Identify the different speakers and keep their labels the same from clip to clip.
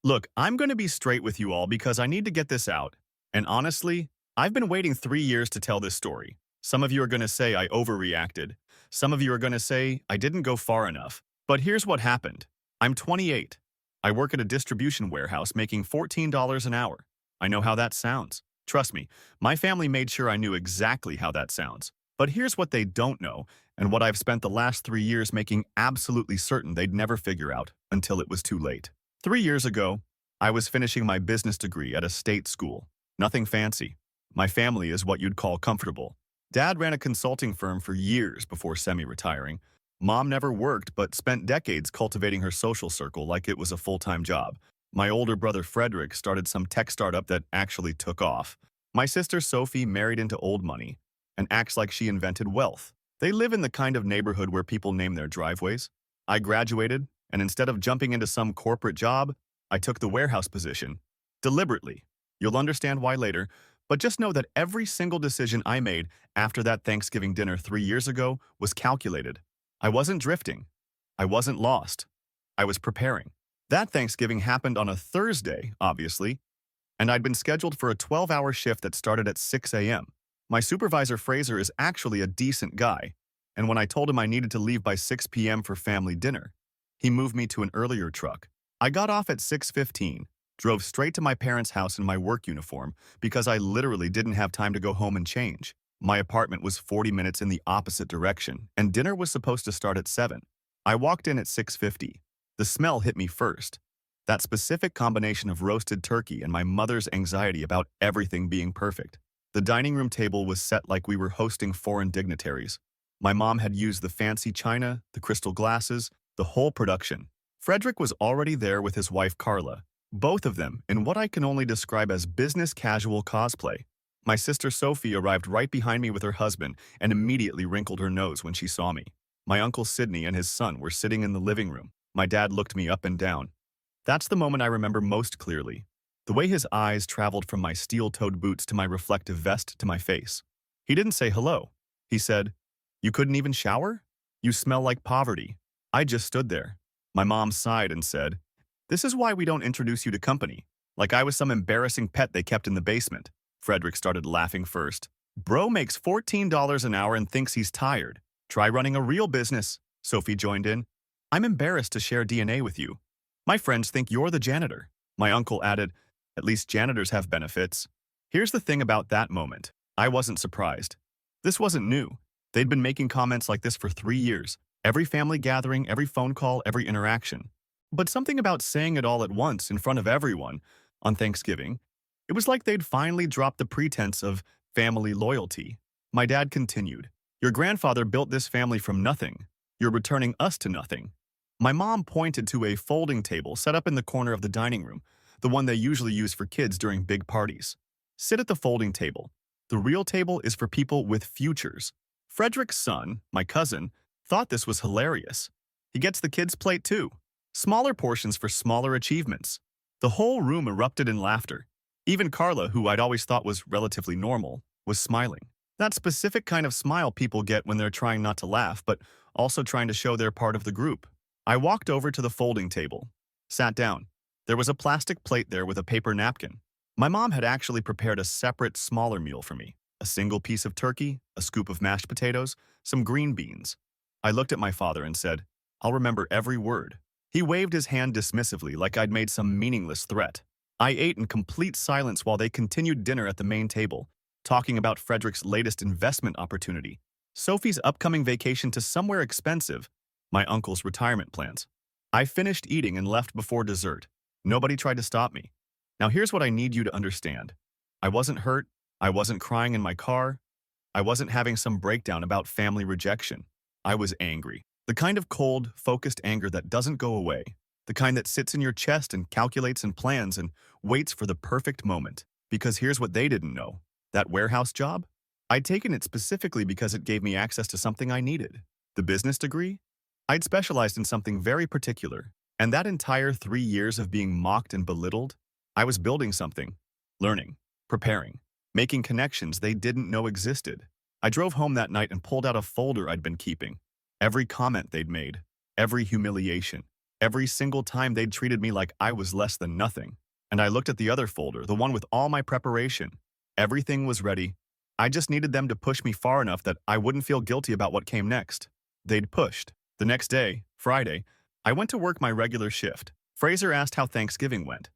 Speaker 1: Look, I'm going to be straight with you all because I need to get this out. And honestly, I've been waiting 3 years to tell this story. Some of you are going to say I overreacted. Some of you are going to say I didn't go far enough. But here's what happened. I'm 28. I work at a distribution warehouse making $14 an hour. I know how that sounds. Trust me, my family made sure I knew exactly how that sounds. But here's what they don't know, and what I've spent the last 3 years making absolutely certain they'd never figure out until it was too late. 3 years ago, I was finishing my business degree at a state school. Nothing fancy. My family is what you'd call comfortable. Dad ran a consulting firm for years before semi-retiring. Mom never worked but spent decades cultivating her social circle like it was a full-time job. My older brother Frederick started some tech startup that actually took off. My sister Sophie married into old money and acts like she invented wealth. They live in the kind of neighborhood where people name their driveways. I graduated, and instead of jumping into some corporate job, I took the warehouse position. Deliberately. You'll understand why later, but just know that every single decision I made after that Thanksgiving dinner 3 years ago was calculated. I wasn't drifting. I wasn't lost. I was preparing. That Thanksgiving happened on a Thursday, obviously, and I'd been scheduled for a 12-hour shift that started at 6 a.m. My supervisor Fraser is actually a decent guy, and when I told him I needed to leave by 6 p.m. for family dinner, he moved me to an earlier truck. I got off at 6:15, drove straight to my parents' house in my work uniform because I literally didn't have time to go home and change. My apartment was 40 minutes in the opposite direction, and dinner was supposed to start at 7. I walked in at 6:50. The smell hit me first. That specific combination of roasted turkey and my mother's anxiety about everything being perfect. The dining room table was set like we were hosting foreign dignitaries. My mom had used the fancy china, the crystal glasses, the whole production. Frederick was already there with his wife Carla, both of them in what I can only describe as business casual cosplay. My sister Sophie arrived right behind me with her husband and immediately wrinkled her nose when she saw me. My uncle Sidney and his son were sitting in the living room. My dad looked me up and down. That's the moment I remember most clearly. The way his eyes traveled from my steel-toed boots to my reflective vest to my face. He didn't say hello. He said, "You couldn't even shower? You smell like poverty." I just stood there. My mom sighed and said, "This is why we don't introduce you to company. Like I was some embarrassing pet they kept in the basement." Frederick started laughing first. "Bro makes $14 an hour and thinks he's tired. Try running a real business." Sophie joined in. "I'm embarrassed to share DNA with you. My friends think you're the janitor." My uncle added, "At least janitors have benefits." Here's the thing about that moment. I wasn't surprised. This wasn't new. They'd been making comments like this for 3 years. Every family gathering, every phone call, every interaction. But something about saying it all at once in front of everyone on Thanksgiving, it was like they'd finally dropped the pretense of family loyalty. My dad continued, "Your grandfather built this family from nothing. You're returning us to nothing." My mom pointed to a folding table set up in the corner of the dining room, the one they usually use for kids during big parties. "Sit at the folding table. The real table is for people with futures." Frederick's son, my cousin, thought this was hilarious. He gets the kids' plate too. Smaller portions for smaller achievements. The whole room erupted in laughter. Even Carla, who I'd always thought was relatively normal, was smiling. That specific kind of smile people get when they're trying not to laugh, but also trying to show they're part of the group. I walked over to the folding table, sat down. There was a plastic plate there with a paper napkin. My mom had actually prepared a separate, smaller meal for me. A single piece of turkey, a scoop of mashed potatoes, some green beans. I looked at my father and said, "I'll remember every word." He waved his hand dismissively like I'd made some meaningless threat. I ate in complete silence while they continued dinner at the main table, talking about Frederick's latest investment opportunity, Sophie's upcoming vacation to somewhere expensive, my uncle's retirement plans. I finished eating and left before dessert. Nobody tried to stop me. Now here's what I need you to understand. I wasn't hurt. I wasn't crying in my car. I wasn't having some breakdown about family rejection. I was angry. The kind of cold, focused anger that doesn't go away. The kind that sits in your chest and calculates and plans and waits for the perfect moment. Because here's what they didn't know. That warehouse job? I'd taken it specifically because it gave me access to something I needed. The business degree? I'd specialized in something very particular. And that entire 3 years of being mocked and belittled, I was building something, learning, preparing, making connections they didn't know existed. I drove home that night and pulled out a folder I'd been keeping. Every comment they'd made, every humiliation, Every single time they'd treated me like I was less than nothing. And I looked at the other folder, the one with all my preparation. Everything was ready. I just needed them to push me far enough that I wouldn't feel guilty about what came next. They'd pushed. The next day, Friday, I went to work my regular shift. Fraser asked how Thanksgiving went.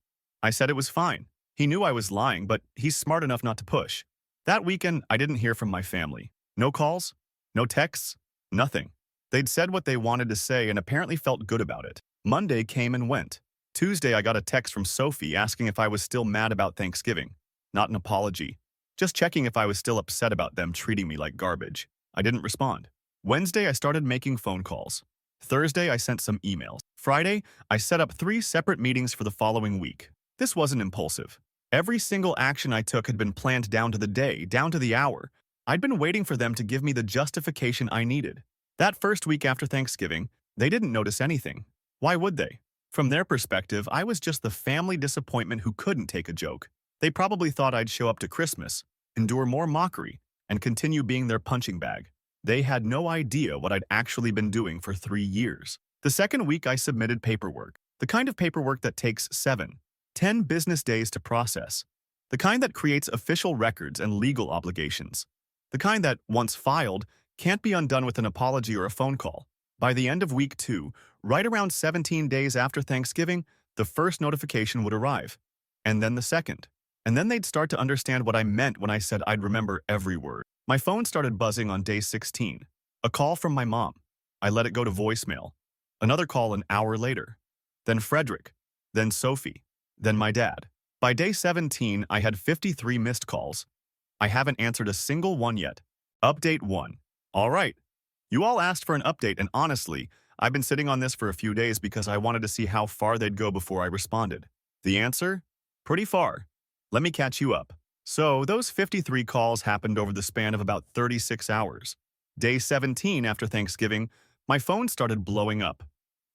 Speaker 1: I said it was fine. He knew I was lying, but he's smart enough not to push. That weekend, I didn't hear from my family. No calls, no texts, nothing. They'd said what they wanted to say and apparently felt good about it. Monday came and went. Tuesday, I got a text from Sophie asking if I was still mad about Thanksgiving. Not an apology. Just checking if I was still upset about them treating me like garbage. I didn't respond. Wednesday, I started making phone calls. Thursday, I sent some emails. Friday, I set up 3 separate meetings for the following week. This wasn't impulsive. Every single action I took had been planned down to the day, down to the hour. I'd been waiting for them to give me the justification I needed. That first week after Thanksgiving, they didn't notice anything. Why would they? From their perspective, I was just the family disappointment who couldn't take a joke. They probably thought I'd show up to Christmas, endure more mockery, and continue being their punching bag. They had no idea what I'd actually been doing for 3 years. The second week, I submitted paperwork. The kind of paperwork that takes 7-10 business days to process. The kind that creates official records and legal obligations. The kind that, once filed, can't be undone with an apology or a phone call. By the end of week 2, right around 17 days after Thanksgiving, the first notification would arrive. And then the second. And then they'd start to understand what I meant when I said I'd remember every word. My phone started buzzing on day 16. A call from my mom. I let it go to voicemail. Another call an hour later. Then Frederick. Then Sophie. Then my dad. By day 17, I had 53 missed calls. I haven't answered a single one yet. Update 1. All right. You all asked for an update, and honestly, I've been sitting on this for a few days because I wanted to see how far they'd go before I responded. The answer? Pretty far. Let me catch you up. So, those 53 calls happened over the span of about 36 hours. Day 17 after Thanksgiving, my phone started blowing up.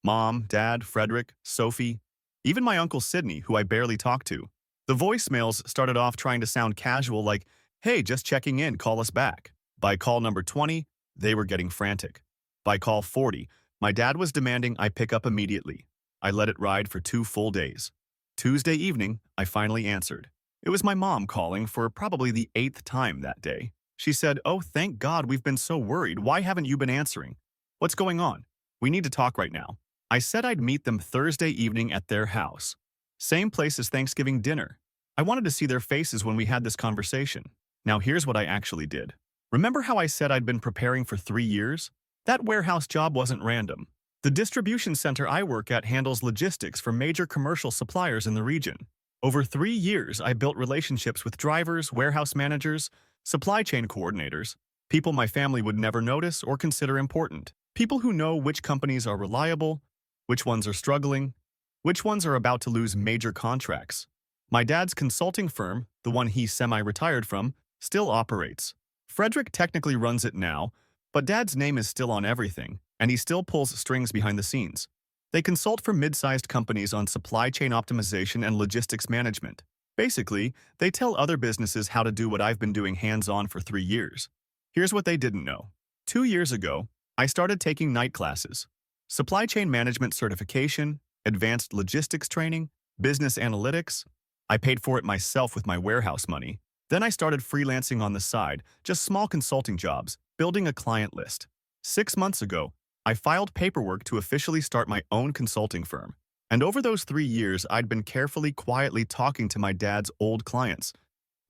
Speaker 1: Mom, Dad, Frederick, Sophie, even my Uncle Sidney, who I barely talked to. The voicemails started off trying to sound casual like, "Hey, just checking in, call us back." By call number 20, they were getting frantic. By call 40, my dad was demanding I pick up immediately. I let it ride for 2 full days. Tuesday evening, I finally answered. It was my mom calling for probably the 8th time that day. She said, "Oh, thank God, we've been so worried. Why haven't you been answering? What's going on? We need to talk right now." I said I'd meet them Thursday evening at their house. Same place as Thanksgiving dinner. I wanted to see their faces when we had this conversation. Now here's what I actually did. Remember how I said I'd been preparing for 3 years? That warehouse job wasn't random. The distribution center I work at handles logistics for major commercial suppliers in the region. Over 3 years, I built relationships with drivers, warehouse managers, supply chain coordinators, people my family would never notice or consider important, people who know which companies are reliable, which ones are struggling, which ones are about to lose major contracts. My dad's consulting firm, the one he semi-retired from, still operates. Frederick technically runs it now, but Dad's name is still on everything, and he still pulls strings behind the scenes. They consult for mid-sized companies on supply chain optimization and logistics management. Basically, they tell other businesses how to do what I've been doing hands-on for 3 years. Here's what they didn't know. 2 years ago, I started taking night classes. Supply chain management certification, advanced logistics training, business analytics. I paid for it myself with my warehouse money. Then I started freelancing on the side, just small consulting jobs, building a client list. 6 months ago, I filed paperwork to officially start my own consulting firm. And over those 3 years, I'd been carefully, quietly talking to my dad's old clients.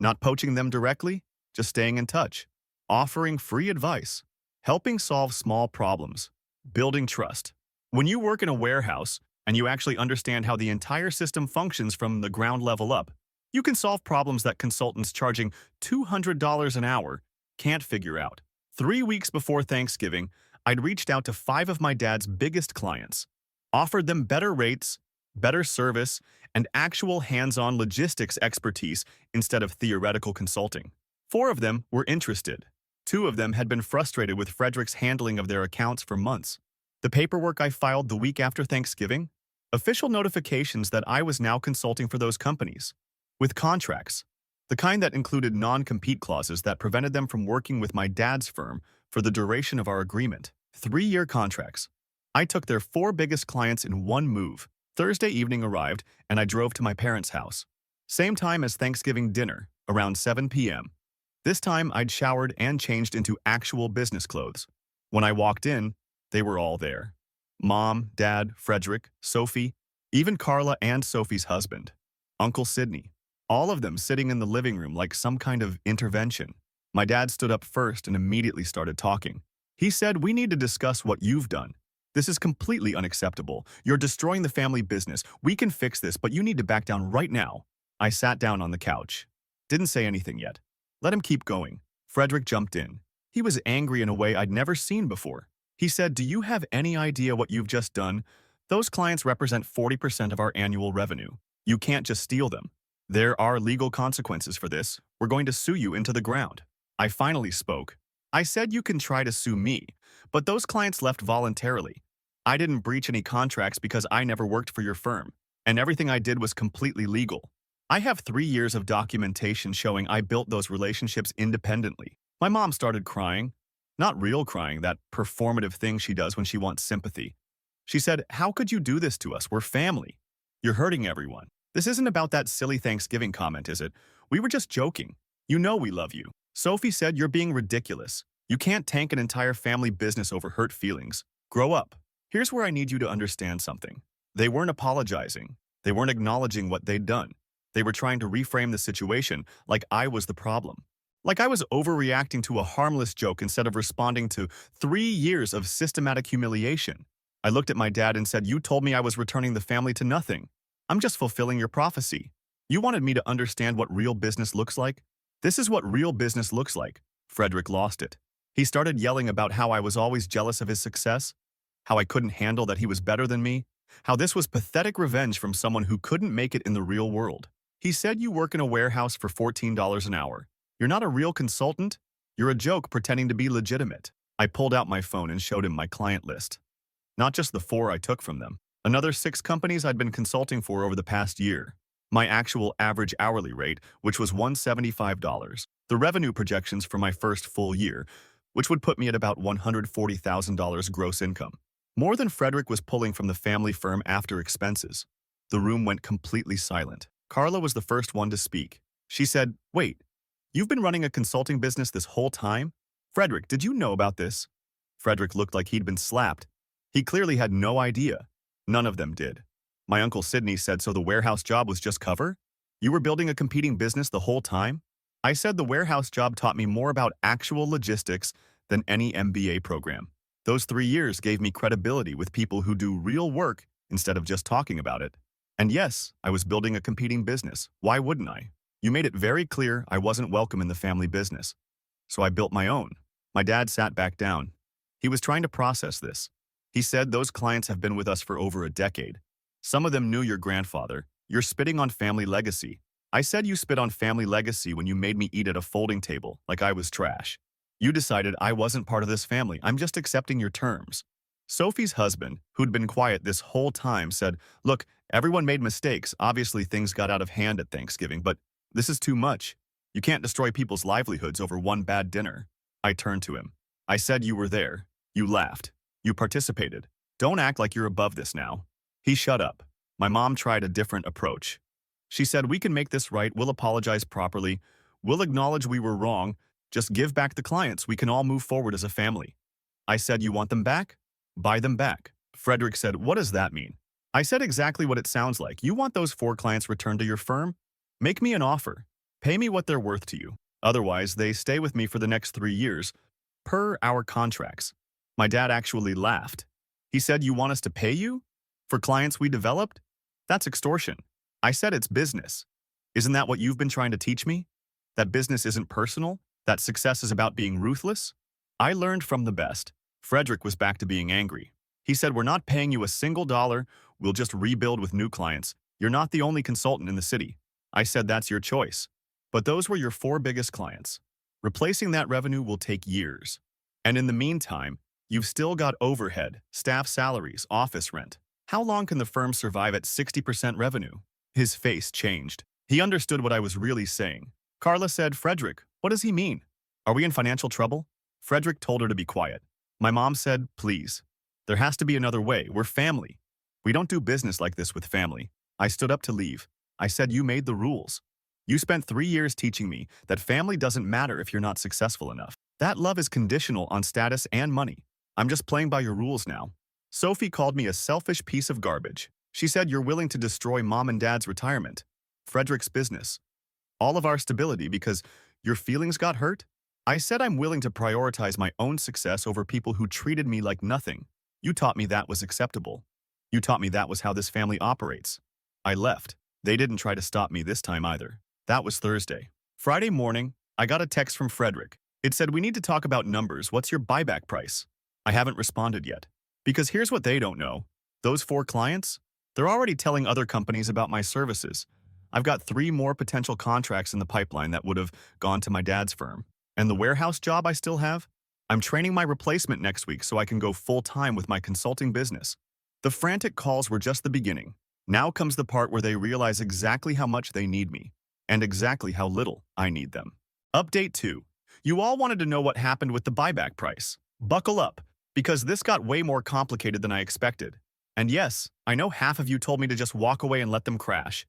Speaker 1: Not poaching them directly, just staying in touch. Offering free advice. Helping solve small problems. Building trust. When you work in a warehouse, and you actually understand how the entire system functions from the ground level up, you can solve problems that consultants charging $200 an hour can't figure out. 3 weeks before Thanksgiving, I'd reached out to 5 of my dad's biggest clients, offered them better rates, better service, and actual hands-on logistics expertise instead of theoretical consulting. 4 of them were interested. 2 of them had been frustrated with Frederick's handling of their accounts for months. The paperwork I filed the week after Thanksgiving, official notifications that I was now consulting for those companies. With contracts, the kind that included non-compete clauses that prevented them from working with my dad's firm for the duration of our agreement. 3-year contracts. I took their 4 biggest clients in one move. Thursday evening arrived, and I drove to my parents' house. Same time as Thanksgiving dinner, around 7 p.m. This time, I'd showered and changed into actual business clothes. When I walked in, they were all there. Mom, Dad, Frederick, Sophie, even Carla and Sophie's husband, Uncle Sidney. All of them sitting in the living room like some kind of intervention. My dad stood up first and immediately started talking. He said, "We need to discuss what you've done. This is completely unacceptable. You're destroying the family business. We can fix this, but you need to back down right now." I sat down on the couch. Didn't say anything yet. Let him keep going. Frederick jumped in. He was angry in a way I'd never seen before. He said, "Do you have any idea what you've just done? Those clients represent 40% of our annual revenue. You can't just steal them. There are legal consequences for this. We're going to sue you into the ground." I finally spoke. I said, "You can try to sue me, but those clients left voluntarily. I didn't breach any contracts because I never worked for your firm, and everything I did was completely legal. I have 3 years of documentation showing I built those relationships independently." My mom started crying. Not real crying, that performative thing she does when she wants sympathy. She said, "How could you do this to us? We're family. You're hurting everyone. This isn't about that silly Thanksgiving comment, is it? We were just joking. You know we love you." Sophie said, "You're being ridiculous. You can't tank an entire family business over hurt feelings. Grow up." Here's where I need you to understand something. They weren't apologizing. They weren't acknowledging what they'd done. They were trying to reframe the situation like I was the problem. Like I was overreacting to a harmless joke instead of responding to 3 years of systematic humiliation. I looked at my dad and said, "You told me I was returning the family to nothing. I'm just fulfilling your prophecy. You wanted me to understand what real business looks like? This is what real business looks like." Frederick lost it. He started yelling about how I was always jealous of his success, how I couldn't handle that he was better than me, how this was pathetic revenge from someone who couldn't make it in the real world. He said, "You work in a warehouse for $14 an hour. You're not a real consultant. You're a joke pretending to be legitimate." I pulled out my phone and showed him my client list. Not just the 4 I took from them. Another 6 companies I'd been consulting for over the past year. My actual average hourly rate, which was $175. The revenue projections for my first full year, which would put me at about $140,000 gross income. More than Frederick was pulling from the family firm after expenses. The room went completely silent. Carla was the first one to speak. She said, "Wait, you've been running a consulting business this whole time? Frederick, did you know about this?" Frederick looked like he'd been slapped. He clearly had no idea. None of them did. My Uncle Sidney said, "So the warehouse job was just cover? You were building a competing business the whole time?" I said the warehouse job taught me more about actual logistics than any MBA program. Those 3 years gave me credibility with people who do real work instead of just talking about it. And yes, I was building a competing business. Why wouldn't I? You made it very clear I wasn't welcome in the family business. So I built my own. My dad sat back down. He was trying to process this. He said, "Those clients have been with us for over a decade. Some of them knew your grandfather. You're spitting on family legacy." I said, "You spit on family legacy when you made me eat at a folding table like I was trash. You decided I wasn't part of this family. I'm just accepting your terms." Sophie's husband, who'd been quiet this whole time, said, "Look, everyone made mistakes. Obviously, things got out of hand at Thanksgiving, but this is too much. You can't destroy people's livelihoods over one bad dinner." I turned to him. I said, "You were there. You laughed. You participated. Don't act like you're above this now." He shut up. My mom tried a different approach. She said, "We can make this right. We'll apologize properly. We'll acknowledge we were wrong. Just give back the clients. We can all move forward as a family." I said, "You want them back? Buy them back." Frederick said, "What does that mean?" I said exactly what it sounds like. You want those 4 clients returned to your firm? Make me an offer. Pay me what they're worth to you. Otherwise, they stay with me for the next 3 years, per our contracts. My dad actually laughed. He said, "You want us to pay you? For clients we developed? That's extortion." I said, "It's business. Isn't that what you've been trying to teach me? That business isn't personal? That success is about being ruthless?" I learned from the best. Frederick was back to being angry. He said, "We're not paying you a single dollar. We'll just rebuild with new clients. You're not the only consultant in the city." I said, "That's your choice. But those were your 4 biggest clients. Replacing that revenue will take years. And in the meantime, you've still got overhead, staff salaries, office rent. How long can the firm survive at 60% revenue?" His face changed. He understood what I was really saying. Carla said, "Frederick, what does he mean? Are we in financial trouble?" Frederick told her to be quiet. My mom said, "Please." There has to be another way. We're family. We don't do business like this with family. I stood up to leave. I said, you made the rules. You spent 3 years teaching me that family doesn't matter if you're not successful enough. That love is conditional on status and money. I'm just playing by your rules now. Sophie called me a selfish piece of garbage. She said you're willing to destroy mom and dad's retirement, Frederick's business, all of our stability because your feelings got hurt? I said I'm willing to prioritize my own success over people who treated me like nothing. You taught me that was acceptable. You taught me that was how this family operates. I left. They didn't try to stop me this time either. That was Thursday. Friday morning, I got a text from Frederick. It said, we need to talk about numbers. What's your buyback price? I haven't responded yet. Because here's what they don't know. Those 4 clients? They're already telling other companies about my services. I've got 3 more potential contracts in the pipeline that would have gone to my dad's firm. And the warehouse job I still have? I'm training my replacement next week so I can go full-time with my consulting business. The frantic calls were just the beginning. Now comes the part where they realize exactly how much they need me, and exactly how little I need them. Update 2. You all wanted to know what happened with the buyback price. Buckle up, because this got way more complicated than I expected. And yes, I know half of you told me to just walk away and let them crash.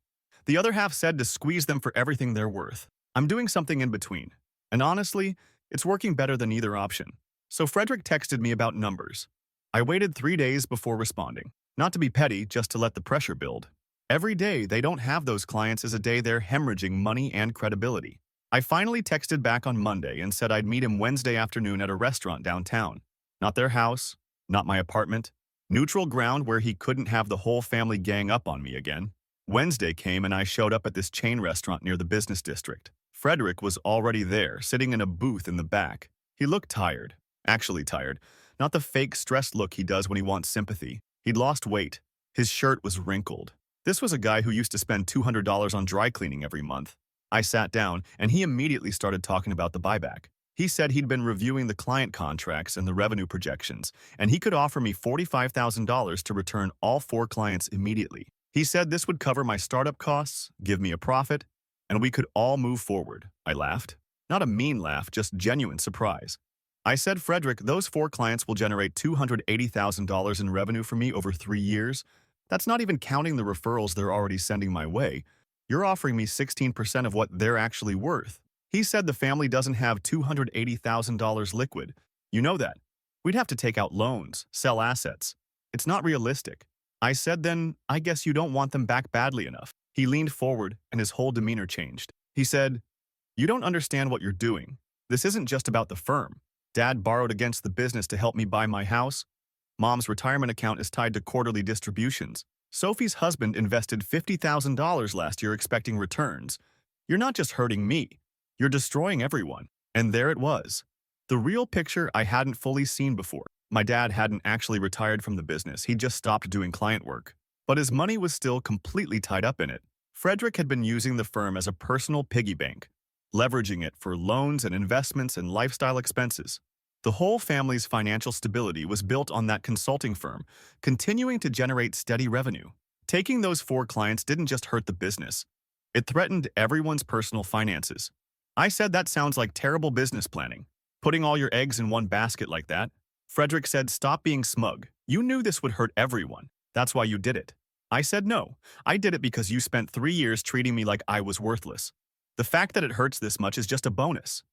Speaker 1: The other half said to squeeze them for everything they're worth. I'm doing something in between. And honestly, it's working better than either option. So Frederick texted me about numbers. I waited 3 days before responding. Not to be petty, just to let the pressure build. Every day they don't have those clients is a day they're hemorrhaging money and credibility. I finally texted back on Monday and said I'd meet him Wednesday afternoon at a restaurant downtown. Not their house, not my apartment. Neutral ground where he couldn't have the whole family gang up on me again. Wednesday came and I showed up at this chain restaurant near the business district. Frederick was already there, sitting in a booth in the back. He looked tired. Actually tired. Not the fake stressed look he does when he wants sympathy. He'd lost weight. His shirt was wrinkled. This was a guy who used to spend $200 on dry cleaning every month. I sat down, and he immediately started talking about the buyback. He said he'd been reviewing the client contracts and the revenue projections, and he could offer me $45,000 to return all 4 clients immediately. He said this would cover my startup costs, give me a profit, and we could all move forward. I laughed. Not a mean laugh, just genuine surprise. I said, Frederick, those 4 clients will generate $280,000 in revenue for me over 3 years. That's not even counting the referrals they're already sending my way. You're offering me 16% of what they're actually worth. He said the family doesn't have $280,000 liquid. You know that. We'd have to take out loans, sell assets. It's not realistic. I said then, I guess you don't want them back badly enough. He leaned forward and his whole demeanor changed. He said, you don't understand what you're doing. This isn't just about the firm. Dad borrowed against the business to help me buy my house. Mom's retirement account is tied to quarterly distributions. Sophie's husband invested $50,000 last year expecting returns. You're not just hurting me. You're destroying everyone. And there it was. The real picture I hadn't fully seen before. My dad hadn't actually retired from the business. He just stopped doing client work. But his money was still completely tied up in it. Frederick had been using the firm as a personal piggy bank, leveraging it for loans and investments and lifestyle expenses. The whole family's financial stability was built on that consulting firm, continuing to generate steady revenue. Taking those 4 clients didn't just hurt the business. It threatened everyone's personal finances. I said that sounds like terrible business planning. Putting all your eggs in one basket like that. Frederick said, stop being smug. You knew this would hurt everyone. That's why you did it. I said no. I did it because you spent 3 years treating me like I was worthless. The fact that it hurts this much is just a bonus.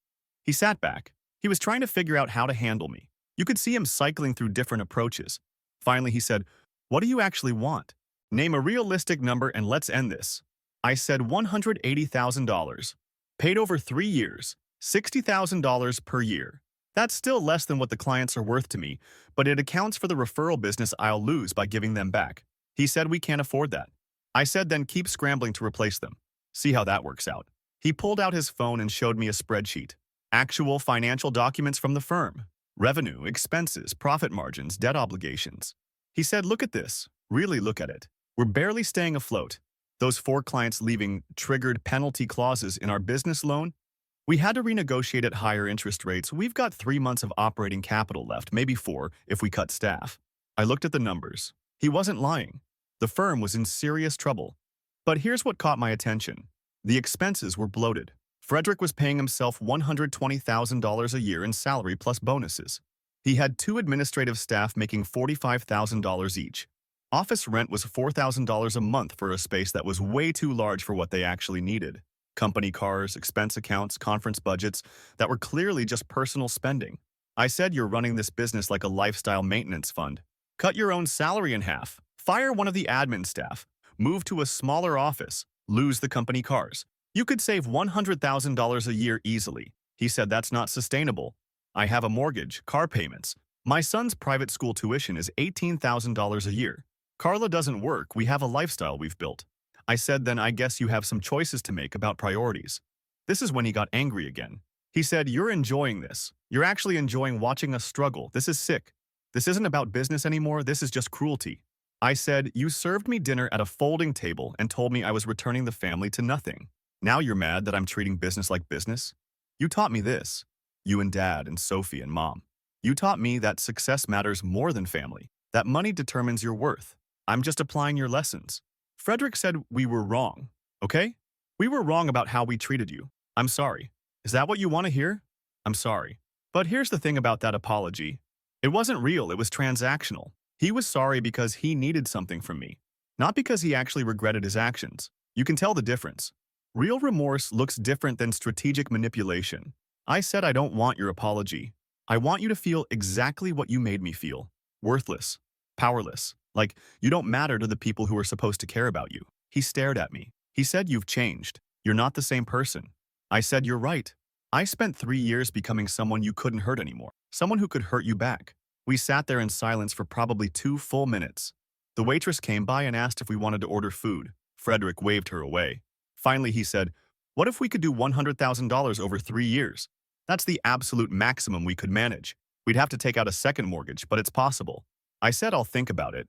Speaker 1: He sat back. He was trying to figure out how to handle me. You could see him cycling through different approaches. Finally, he said, what do you actually want? Name a realistic number and let's end this. I said $180,000. Paid over 3 years, $60,000 per year. That's still less than what the clients are worth to me, but it accounts for the referral business I'll lose by giving them back. He said we can't afford that. I said then keep scrambling to replace them. See how that works out. He pulled out his phone and showed me a spreadsheet. Actual financial documents from the firm. Revenue, expenses, profit margins, debt obligations. He said, look at this. Really look at it. We're barely staying afloat. Those 4 clients leaving triggered penalty clauses in our business loan. We had to renegotiate at higher interest rates. We've got 3 months of operating capital left, maybe 4 if we cut staff. I looked at the numbers. He wasn't lying. The firm was in serious trouble. But here's what caught my attention. The expenses were bloated. Frederick was paying himself $120,000 a year in salary plus bonuses. He had two administrative staff making $45,000 each. Office rent was $4,000 a month for a space that was way too large for what they actually needed. Company cars, expense accounts, conference budgets that were clearly just personal spending. I said you're running this business like a lifestyle maintenance fund. Cut your own salary in half, fire one of the admin staff, move to a smaller office, lose the company cars. You could save $100,000 a year easily. He said that's not sustainable. I have a mortgage, car payments. My son's private school tuition is $18,000 a year. Carla doesn't work, we have a lifestyle we've built. I said then I guess you have some choices to make about priorities. This is when he got angry again. He said, you're enjoying this. You're actually enjoying watching us struggle. This is sick. This isn't about business anymore, this is just cruelty. I said, you served me dinner at a folding table and told me I was returning the family to nothing. Now you're mad that I'm treating business like business? You taught me this. You and Dad and Sophie and Mom. You taught me that success matters more than family, that money determines your worth. I'm just applying your lessons. Frederick said we were wrong, okay? We were wrong about how we treated you. I'm sorry. Is that what you want to hear? I'm sorry. But here's the thing about that apology. It wasn't real, it was transactional. He was sorry because he needed something from me, not because he actually regretted his actions. You can tell the difference. Real remorse looks different than strategic manipulation. I said I don't want your apology. I want you to feel exactly what you made me feel. Worthless. Powerless. Like you don't matter to the people who are supposed to care about you. He stared at me. He said, you've changed. You're not the same person. I said, you're right. I spent 3 years becoming someone you couldn't hurt anymore. Someone who could hurt you back. We sat there in silence for probably 2 full minutes. The waitress came by and asked if we wanted to order food. Frederick waved her away. Finally, he said, what if we could do $100,000 over 3 years? That's the absolute maximum we could manage. We'd have to take out a second mortgage, but it's possible. I said I'll think about it.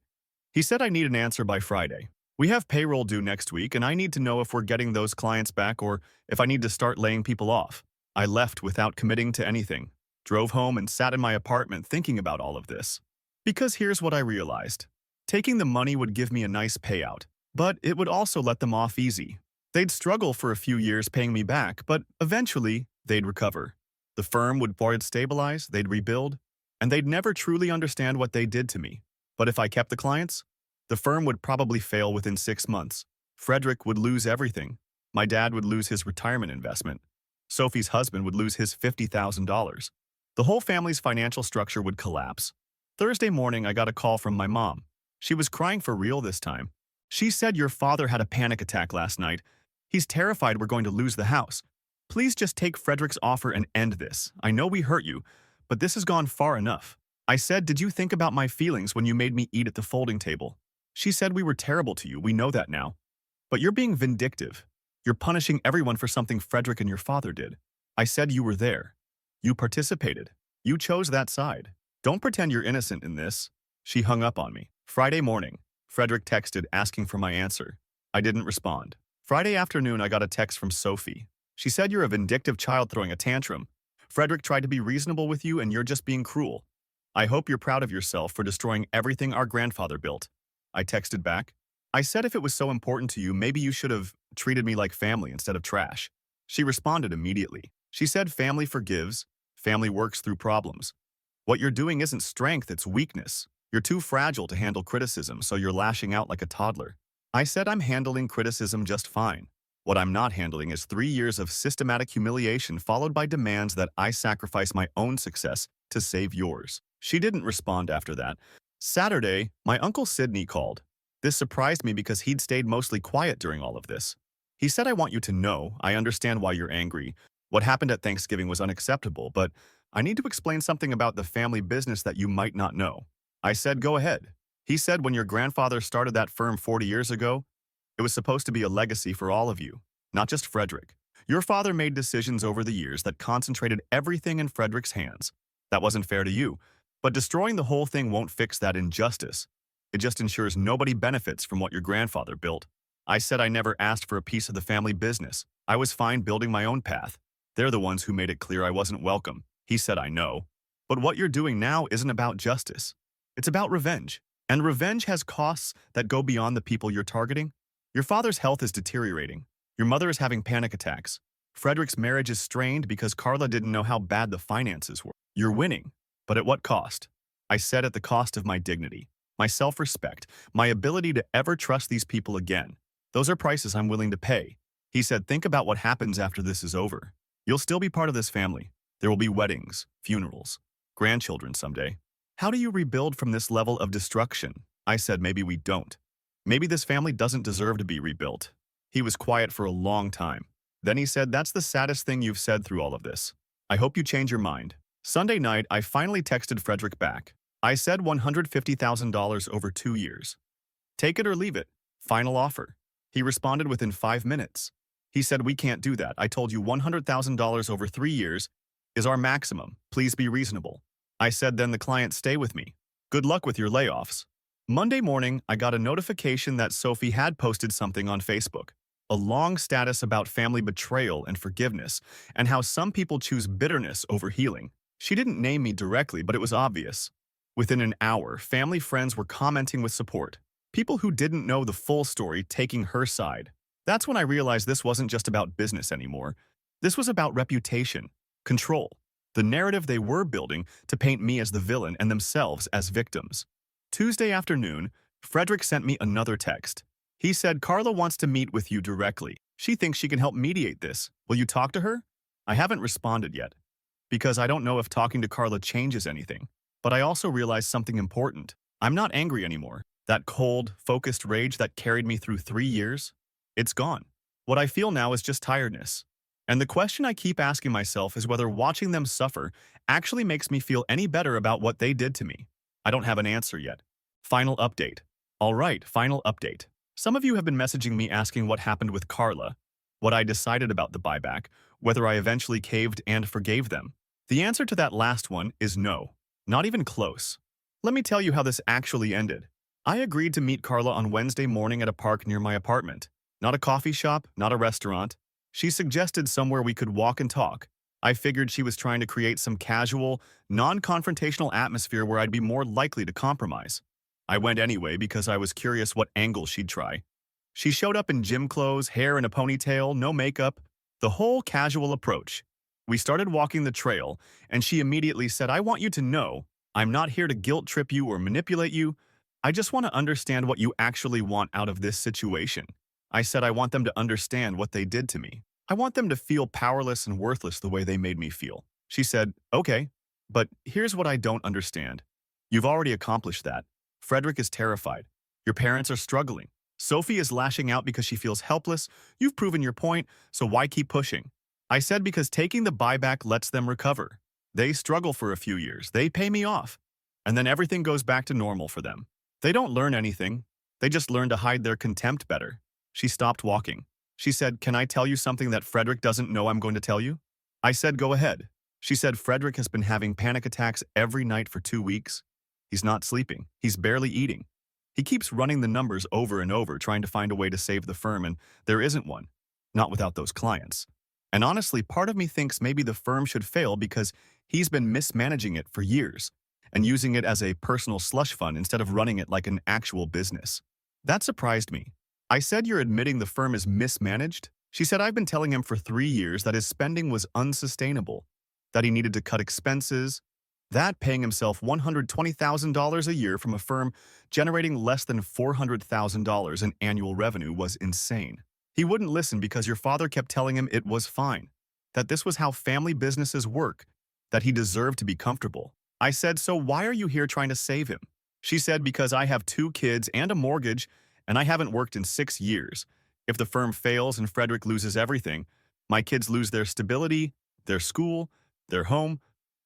Speaker 1: He said I need an answer by Friday. We have payroll due next week, and I need to know if we're getting those clients back or if I need to start laying people off. I left without committing to anything, drove home and sat in my apartment thinking about all of this. Because here's what I realized. Taking the money would give me a nice payout, but it would also let them off easy. They'd struggle for a few years paying me back, but eventually they'd recover. The firm would stabilize, they'd rebuild, and they'd never truly understand what they did to me. But if I kept the clients, the firm would probably fail within 6 months. Frederick would lose everything. My dad would lose his retirement investment. Sophie's husband would lose his $50,000. The whole family's financial structure would collapse. Thursday morning, I got a call from my mom. She was crying for real this time. She said, your father had a panic attack last night. He's terrified we're going to lose the house. Please just take Frederick's offer and end this. I know we hurt you, but this has gone far enough. I said, did you think about my feelings when you made me eat at the folding table? She said we were terrible to you, we know that now. But you're being vindictive. You're punishing everyone for something Frederick and your father did. I said you were there. You participated. You chose that side. Don't pretend you're innocent in this. She hung up on me. Friday morning, Frederick texted asking for my answer. I didn't respond. Friday afternoon, I got a text from Sophie. She said you're a vindictive child throwing a tantrum. Frederick tried to be reasonable with you and you're just being cruel. I hope you're proud of yourself for destroying everything our grandfather built. I texted back. I said if it was so important to you, maybe you should have treated me like family instead of trash. She responded immediately. She said family forgives, family works through problems. What you're doing isn't strength, it's weakness. You're too fragile to handle criticism, so you're lashing out like a toddler. I said I'm handling criticism just fine. What I'm not handling is 3 years of systematic humiliation followed by demands that I sacrifice my own success to save yours. She didn't respond after that. Saturday, my uncle Sidney called. This surprised me because he'd stayed mostly quiet during all of this. He said, I want you to know, I understand why you're angry. What happened at Thanksgiving was unacceptable, but I need to explain something about the family business that you might not know. I said, go ahead. He said when your grandfather started that firm 40 years ago, it was supposed to be a legacy for all of you, not just Frederick. Your father made decisions over the years that concentrated everything in Frederick's hands. That wasn't fair to you, but destroying the whole thing won't fix that injustice. It just ensures nobody benefits from what your grandfather built. I said I never asked for a piece of the family business. I was fine building my own path. They're the ones who made it clear I wasn't welcome. He said, I know. But what you're doing now isn't about justice. It's about revenge. And revenge has costs that go beyond the people you're targeting. Your father's health is deteriorating. Your mother is having panic attacks. Frederick's marriage is strained because Carla didn't know how bad the finances were. You're winning. But at what cost? I said at the cost of my dignity, my self-respect, my ability to ever trust these people again. Those are prices I'm willing to pay. He said, think about what happens after this is over. You'll still be part of this family. There will be weddings, funerals, grandchildren someday. How do you rebuild from this level of destruction? I said, maybe we don't. Maybe this family doesn't deserve to be rebuilt. He was quiet for a long time. Then he said, that's the saddest thing you've said through all of this. I hope you change your mind. Sunday night, I finally texted Frederick back. I said $150,000 over 2 years. Take it or leave it. Final offer. He responded within 5 minutes. He said, we can't do that. I told you $100,000 over 3 years is our maximum. Please be reasonable. I said, then the client stay with me. Good luck with your layoffs. Monday morning, I got a notification that Sophie had posted something on Facebook. A long status about family betrayal and forgiveness, and how some people choose bitterness over healing. She didn't name me directly, but it was obvious. Within an hour, family friends were commenting with support. People who didn't know the full story taking her side. That's when I realized this wasn't just about business anymore. This was about reputation, control, the narrative they were building to paint me as the villain and themselves as victims. Tuesday afternoon, Frederick sent me another text. He said, Carla wants to meet with you directly. She thinks she can help mediate this. Will you talk to her? I haven't responded yet, because I don't know if talking to Carla changes anything. But I also realized something important. I'm not angry anymore. That cold, focused rage that carried me through 3 years, it's gone. What I feel now is just tiredness. And the question I keep asking myself is whether watching them suffer actually makes me feel any better about what they did to me. I don't have an answer yet. Final update. All right, final update. Some of you have been messaging me asking what happened with Carla, what I decided about the buyback, whether I eventually caved and forgave them. The answer to that last one is no, not even close. Let me tell you how this actually ended. I agreed to meet Carla on Wednesday morning at a park near my apartment. Not a coffee shop, not a restaurant. She suggested somewhere we could walk and talk. I figured she was trying to create some casual, non-confrontational atmosphere where I'd be more likely to compromise. I went anyway because I was curious what angle she'd try. She showed up in gym clothes, hair in a ponytail, no makeup, the whole casual approach. We started walking the trail, and she immediately said, I want you to know, I'm not here to guilt trip you or manipulate you. I just want to understand what you actually want out of this situation. I said I want them to understand what they did to me. I want them to feel powerless and worthless the way they made me feel. She said, okay, but here's what I don't understand. You've already accomplished that. Frederick is terrified. Your parents are struggling. Sophie is lashing out because she feels helpless. You've proven your point, so why keep pushing? I said because taking the buyback lets them recover. They struggle for a few years. They pay me off. And then everything goes back to normal for them. They don't learn anything. They just learn to hide their contempt better. She stopped walking. She said, can I tell you something that Frederick doesn't know I'm going to tell you? I said, go ahead. She said, Frederick has been having panic attacks every night for 2 weeks. He's not sleeping. He's barely eating. He keeps running the numbers over and over, trying to find a way to save the firm, and there isn't one. Not without those clients. And honestly, part of me thinks maybe the firm should fail because he's been mismanaging it for years and using it as a personal slush fund instead of running it like an actual business. That surprised me. I said, you're admitting the firm is mismanaged? She said, I've been telling him for 3 years that his spending was unsustainable, that he needed to cut expenses, that paying himself $120,000 a year from a firm generating less than $400,000 in annual revenue was insane. He wouldn't listen because your father kept telling him it was fine, that this was how family businesses work, that he deserved to be comfortable. I said, so why are you here trying to save him? She said, because I have 2 kids and a mortgage, and I haven't worked in 6 years. If the firm fails and Frederick loses everything, my kids lose their stability, their school, their home.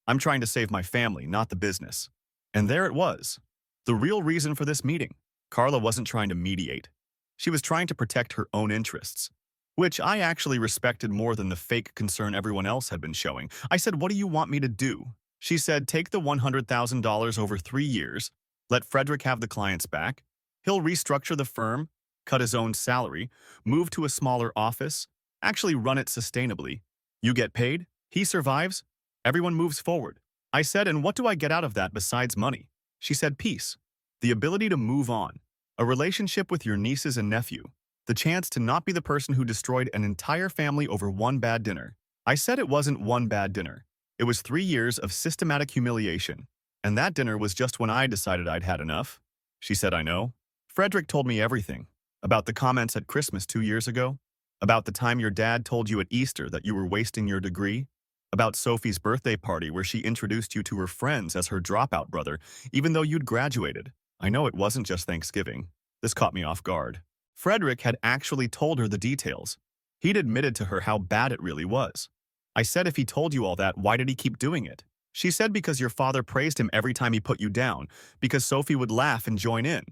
Speaker 1: I'm trying to save my family, not the business. And there it was. The real reason for this meeting. Carla wasn't trying to mediate. She was trying to protect her own interests, which I actually respected more than the fake concern everyone else had been showing. I said, what do you want me to do? She said, take the $100,000 over 3 years, let Frederick have the clients back. He'll restructure the firm, cut his own salary, move to a smaller office, actually run it sustainably. You get paid, he survives, everyone moves forward. I said, and what do I get out of that besides money? She said, peace, the ability to move on, a relationship with your nieces and nephew, the chance to not be the person who destroyed an entire family over one bad dinner. I said it wasn't one bad dinner. It was 3 years of systematic humiliation. And that dinner was just when I decided I'd had enough. She said, I know. Frederick told me everything. About the comments at Christmas 2 years ago. About the time your dad told you at Easter that you were wasting your degree. About Sophie's birthday party where she introduced you to her friends as her dropout brother, even though you'd graduated. I know it wasn't just Thanksgiving. This caught me off guard. Frederick had actually told her the details. He'd admitted to her how bad it really was. I said if he told you all that, why did he keep doing it? She said because your father praised him every time he put you down, because Sophie would laugh and join in.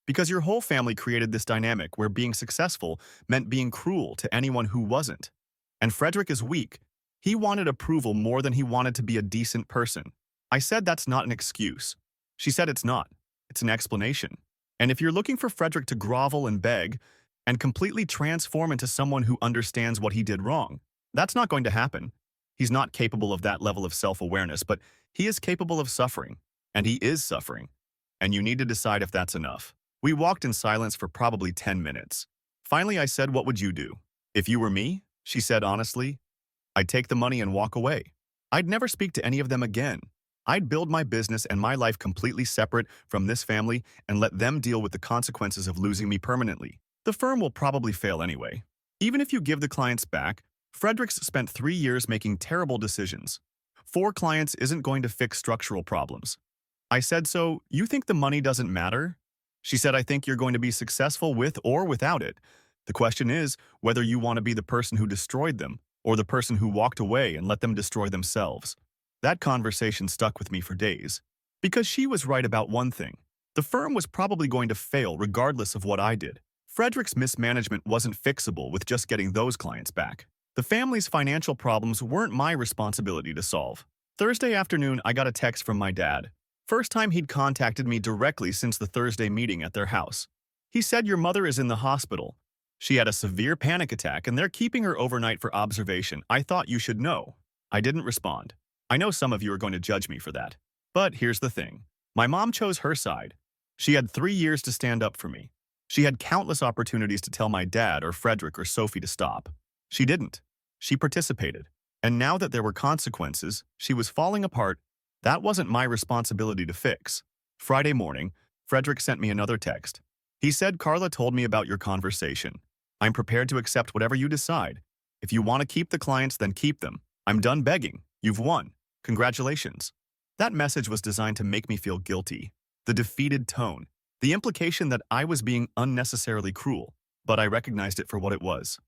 Speaker 1: Because your whole family created this dynamic where being successful meant being cruel to anyone who wasn't. And Frederick is weak. He wanted approval more than he wanted to be a decent person. I said that's not an excuse. She said it's not. It's an explanation. And if you're looking for Frederick to grovel and beg and completely transform into someone who understands what he did wrong, that's not going to happen. He's not capable of that level of self-awareness, but he is capable of suffering, and he is suffering. And you need to decide if that's enough. We walked in silence for probably 10 minutes. Finally, I said, what would you do? If you were me, she said honestly, I'd take the money and walk away. I'd never speak to any of them again. I'd build my business and my life completely separate from this family and let them deal with the consequences of losing me permanently. The firm will probably fail anyway. Even if you give the clients back, Fredericks spent 3 years making terrible decisions. 4 clients isn't going to fix structural problems. I said, so you think the money doesn't matter? She said, I think you're going to be successful with or without it. The question is whether you want to be the person who destroyed them or the person who walked away and let them destroy themselves. That conversation stuck with me for days. Because she was right about one thing. The firm was probably going to fail regardless of what I did. Frederick's mismanagement wasn't fixable with just getting those clients back. The family's financial problems weren't my responsibility to solve. Thursday afternoon, I got a text from my dad. First time he'd contacted me directly since the Thursday meeting at their house. He said, your mother is in the hospital. She had a severe panic attack and they're keeping her overnight for observation. I thought you should know. I didn't respond. I know some of you are going to judge me for that. But here's the thing. My mom chose her side. She had 3 years to stand up for me. She had countless opportunities to tell my dad or Frederick or Sophie to stop. She didn't. She participated. And now that there were consequences, she was falling apart. That wasn't my responsibility to fix. Friday morning, Frederick sent me another text. He said, Carla told me about your conversation. I'm prepared to accept whatever you decide. If you want to keep the clients, then keep them. I'm done begging. You've won. Congratulations. That message was designed to make me feel guilty. The defeated tone. The implication that I was being unnecessarily cruel. But I recognized it for what it was.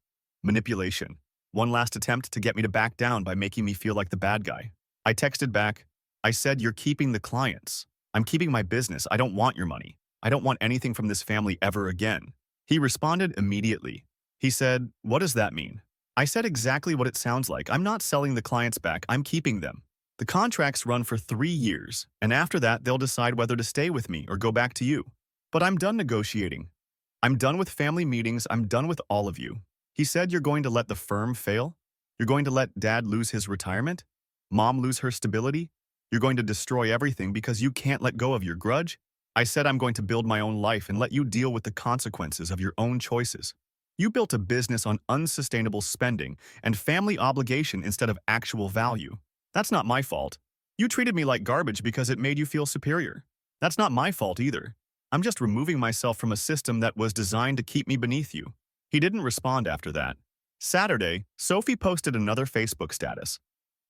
Speaker 1: Manipulation. One last attempt to get me to back down by making me feel like the bad guy. I texted back. I said, you're keeping the clients. I'm keeping my business. I don't want your money. I don't want anything from this family ever again. He responded immediately. He said, what does that mean? I said exactly what it sounds like. I'm not selling the clients back. I'm keeping them. The contracts run for 3 years, and after that, they'll decide whether to stay with me or go back to you. But I'm done negotiating. I'm done with family meetings. I'm done with all of you. He said, you're going to let the firm fail? You're going to let Dad lose his retirement? Mom lose her stability? You're going to destroy everything because you can't let go of your grudge? I said I'm going to build my own life and let you deal with the consequences of your own choices. You built a business on unsustainable spending and family obligation instead of actual value. That's not my fault. You treated me like garbage because it made you feel superior. That's not my fault either. I'm just removing myself from a system that was designed to keep me beneath you. He didn't respond after that. Saturday, Sophie posted another Facebook status.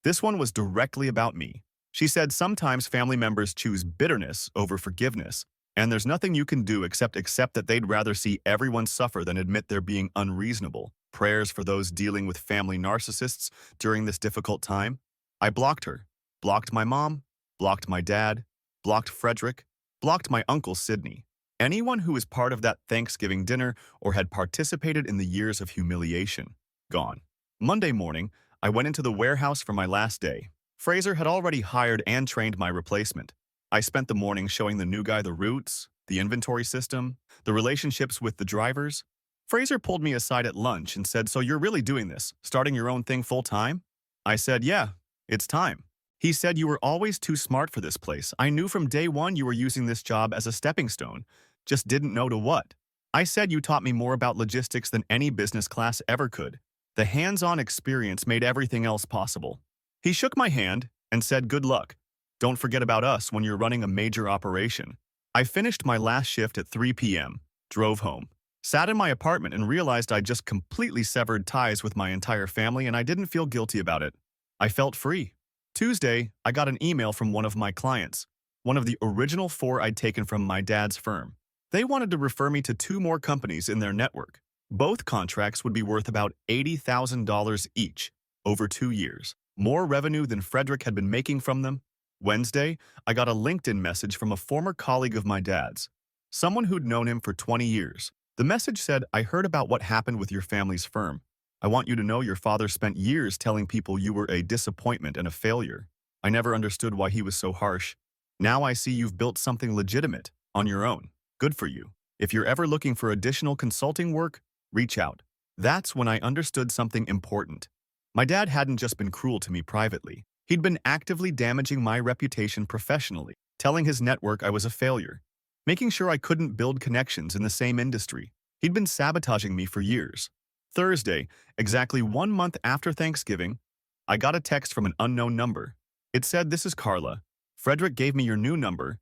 Speaker 1: This one was directly about me. She said sometimes family members choose bitterness over forgiveness, and there's nothing you can do except accept that they'd rather see everyone suffer than admit they're being unreasonable. Prayers for those dealing with family narcissists during this difficult time. I blocked her, blocked my mom, blocked my dad, blocked Frederick, blocked my uncle Sidney. Anyone who was part of that Thanksgiving dinner or had participated in the years of humiliation. Gone. Monday morning, I went into the warehouse for my last day. Fraser had already hired and trained my replacement. I spent the morning showing the new guy the routes, the inventory system, the relationships with the drivers. Fraser pulled me aside at lunch and said, so you're really doing this, starting your own thing full-time? I said, yeah, it's time. He said, you were always too smart for this place. I knew from day one you were using this job as a stepping stone, just didn't know to what. I said you taught me more about logistics than any business class ever could. The hands-on experience made everything else possible. He shook my hand. and said good luck. Don't forget about us when you're running a major operation. I finished my last shift at 3 p.m., drove home, sat in my apartment and realized I'd just completely severed ties with my entire family and I didn't feel guilty about it. I felt free. Tuesday, I got an email from one of my clients, one of the original 4 I'd taken from my dad's firm. They wanted to refer me to 2 more companies in their network. Both contracts would be worth about $80,000 each over 2 years, more revenue than Frederick had been making from them. Wednesday, I got a LinkedIn message from a former colleague of my dad's, someone who'd known him for 20 years. The message said, I heard about what happened with your family's firm. I want you to know your father spent years telling people you were a disappointment and a failure. I never understood why he was so harsh. Now I see you've built something legitimate on your own. Good for you. If you're ever looking for additional consulting work, reach out. That's when I understood something important. My dad hadn't just been cruel to me privately. He'd been actively damaging my reputation professionally, telling his network I was a failure, making sure I couldn't build connections in the same industry. He'd been sabotaging me for years. Thursday, exactly 1 month after Thanksgiving, I got a text from an unknown number. It said, "This is Carla. Frederick gave me your new number.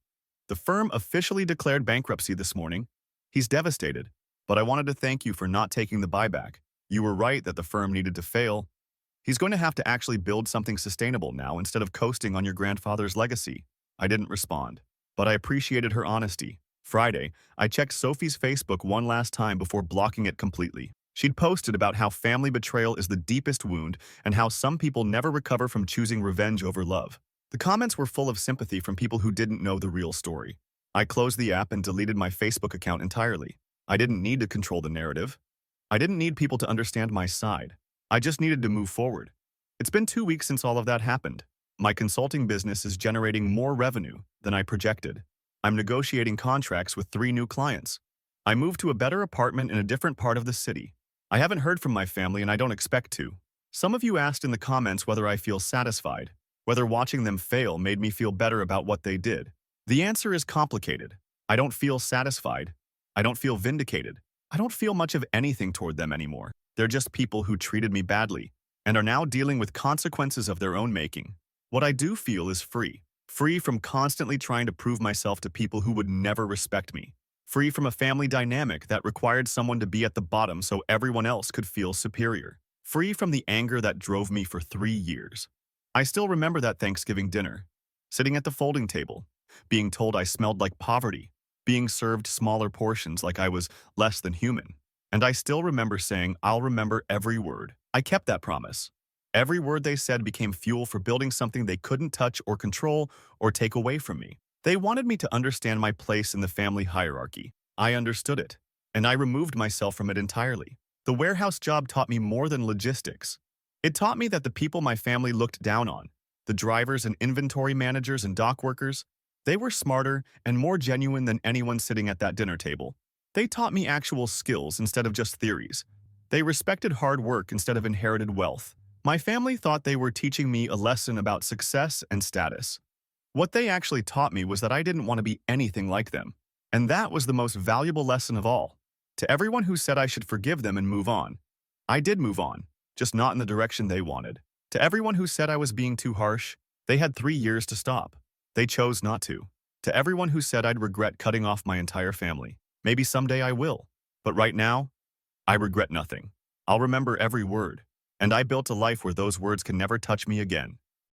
Speaker 1: The firm officially declared bankruptcy this morning. He's devastated, but I wanted to thank you for not taking the buyback. You were right that the firm needed to fail. He's going to have to actually build something sustainable now instead of coasting on your grandfather's legacy." I didn't respond, but I appreciated her honesty. Friday, I checked Sophie's Facebook one last time before blocking it completely. She'd posted about how family betrayal is the deepest wound and how some people never recover from choosing revenge over love. The comments were full of sympathy from people who didn't know the real story. I closed the app and deleted my Facebook account entirely. I didn't need to control the narrative. I didn't need people to understand my side. I just needed to move forward. It's been 2 weeks since all of that happened. My consulting business is generating more revenue than I projected. I'm negotiating contracts with 3 new clients. I moved to a better apartment in a different part of the city. I haven't heard from my family and I don't expect to. Some of you asked in the comments whether I feel satisfied, whether watching them fail made me feel better about what they did. The answer is complicated. I don't feel satisfied. I don't feel vindicated. I don't feel much of anything toward them anymore. They're just people who treated me badly and are now dealing with consequences of their own making. What I do feel is free. Free from constantly trying to prove myself to people who would never respect me. Free from a family dynamic that required someone to be at the bottom so everyone else could feel superior. Free from the anger that drove me for 3 years. I still remember that Thanksgiving dinner, sitting at the folding table, being told I smelled like poverty, being served smaller portions like I was less than human. And I still remember saying, I'll remember every word. I kept that promise. Every word they said became fuel for building something they couldn't touch or control or take away from me. They wanted me to understand my place in the family hierarchy. I understood it, and I removed myself from it entirely. The warehouse job taught me more than logistics. It taught me that the people my family looked down on, the drivers and inventory managers and dock workers, they were smarter and more genuine than anyone sitting at that dinner table. They taught me actual skills instead of just theories. They respected hard work instead of inherited wealth. My family thought they were teaching me a lesson about success and status. What they actually taught me was that I didn't want to be anything like them. And that was the most valuable lesson of all. To everyone who said I should forgive them and move on, I did move on, just not in the direction they wanted. To everyone who said I was being too harsh, they had 3 years to stop. They chose not to. To everyone who said I'd regret cutting off my entire family, maybe someday I will. But right now, I regret nothing. I'll remember every word. And I built a life where those words can never touch me again.